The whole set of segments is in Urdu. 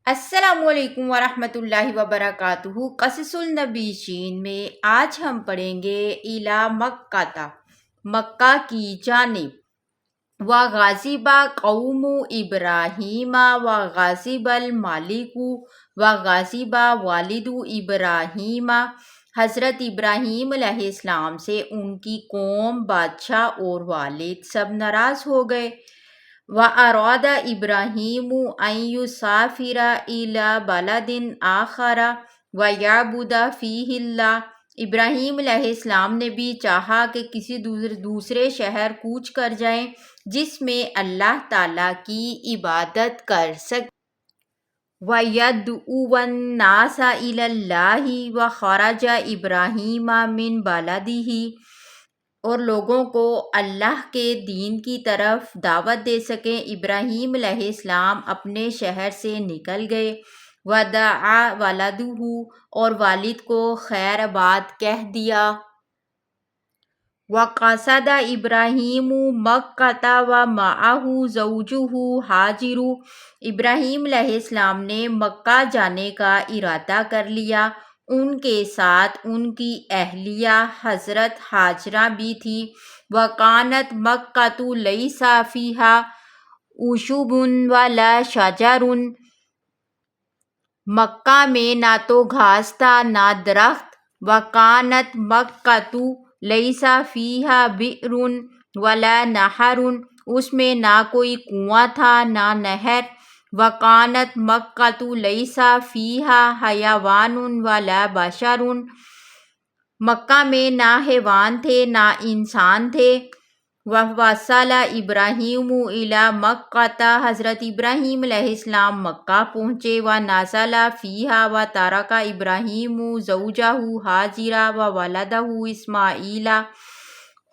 السلام علیکم ورحمۃ اللہ وبرکاتہ۔ قصص النبیین میں آج ہم پڑھیں گے الی مکہ تا، مکہ کی جانب۔ وغاضب قوم ابراہیم وغاضب المالک وغاضب والد ابراہیم۔ حضرت ابراہیم علیہ السلام سے ان کی قوم، بادشاہ اور والد سب ناراض ہو گئے۔ وَأَرَادَ إِبْرَاهِيمُ أَن يُسَافِرَ إِلَى بَلَدٍ آخَرَ وَيَعْبُدَ فِيهِ اللَّهَ۔ ابراہیم علیہ السلام نے بھی چاہا کہ کسی دوسرے شہر کوچ کر جائیں جس میں اللہ تعالیٰ کی عبادت کر سکیں۔ وَيَدْعُوَ النَّاسَ إِلَى اللَّهِ وَخَرَجَ إِبْرَاهِيمَ مِنْ بَلَدِهِ، اور لوگوں کو اللہ کے دین کی طرف دعوت دے سکیں۔ ابراہیم علیہ السلام اپنے شہر سے نکل گئے۔ وَدَعَا وَلَدُهُ، اور والد کو خیر آباد کہہ دیا۔ وَقَصَدَ إِبْرَاهِيمُ مَكَّةَ وَمَعَهُ زَوْجُهُ هَاجِرُ۔ ابراہیم علیہ السلام نے مکہ جانے کا ارادہ کر لیا، ان کے ساتھ ان کی اہلیہ حضرت ہاجرہ بھی تھی۔ وَكَانَتْ مَكَّةُ لَيْسَ فِيهَا عُشُبٌ وَلَا شَجَرٌ۔ مکہ میں نہ تو گھاس تھا نہ درخت۔ وَكَانَتْ مَكَّةُ لَيْسَ فِيهَا بِئْرٌ وَلَا نَهَرٌ۔ اس میں نہ کوئی کنواں تھا نہ نہر۔ وَكَانَتْ مَكَّةُ لَيْسَ فِيهَا حَيَوَانٌ وَلَا بَشَرٌ۔ مکہ میں نہ حیوان تھے نہ انسان تھے۔ وَوَصَلَ إِبْرَاهِيمُ إِلَى مَكَّةَ۔ حضرت ابراہیم علیہ السلام مکہ پہنچے۔ وَنَزَلَ فِيهَا وَتَرَكَ إِبْرَاهِيمُ زَوْجَهُ هَاجِرَ وَوَلَدَهُ إِسْمَاعِيلَ۔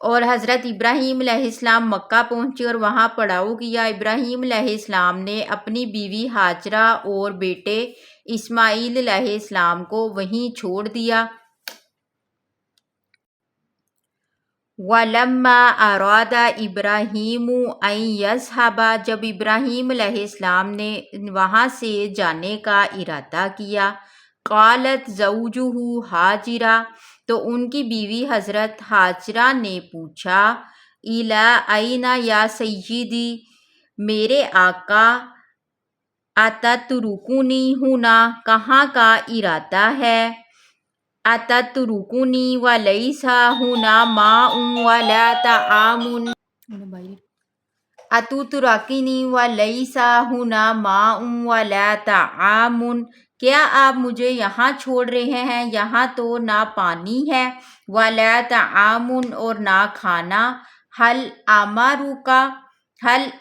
اور حضرت ابراہیم علیہ السلام مکہ پہنچے اور وہاں پڑاؤ کیا۔ ابراہیم علیہ السلام نے اپنی بیوی ہاجرہ اور بیٹے اسماعیل علیہ السلام کو وہیں چھوڑ دیا۔ وَلَمَّا أَرَادَ إِبْرَاهِيمُ أَن يَذْهَبَ۔ جب ابراہیم علیہ السلام نے وہاں سے جانے کا ارادہ کیا، قالت زوجہ ہاجرہ، تو ان کی بیوی حضرت ہاجرہ نے پوچھا، إِلَىٰ أَيْنَ يَا سَيِّدِي، میرے آقا، أَتَتْرُكُنِي هُنَا، کہاں کا ارادہ ہے؟ أَتَتْرُكُنِي وَلَيْسَ هُنَا مَاءٌ وَلَا طَعَامٌ۔ أَتُتْرَكِنِي وَلَيْسَ هُنَا مَاءٌ وَلَا طَعَامٌ، کیا آپ مجھے یہاں چھوڑ رہے ہیں؟ یہاں تو نہ پانی ہے، وَلَا طَعَامٌ، اور نہ کھانا۔ هَلْ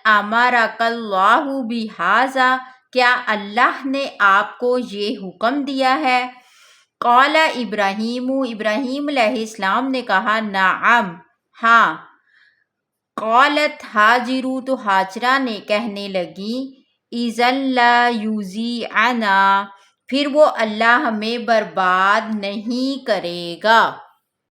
أَمَرَكَ اللَّهُ بِهَٰذَا، کیا اللہ نے آپ کو یہ حکم دیا ہے؟ قال ابراہیم، ابراہیم علیہ السلام نے کہا، نعم، ہاں۔ قالت ہاجر، تو ہاجرہ نے کہنے لگیں، إِذًا لَا يُضِيعُنَا، پھر وہ اللہ ہمیں برباد نہیں کرے گا۔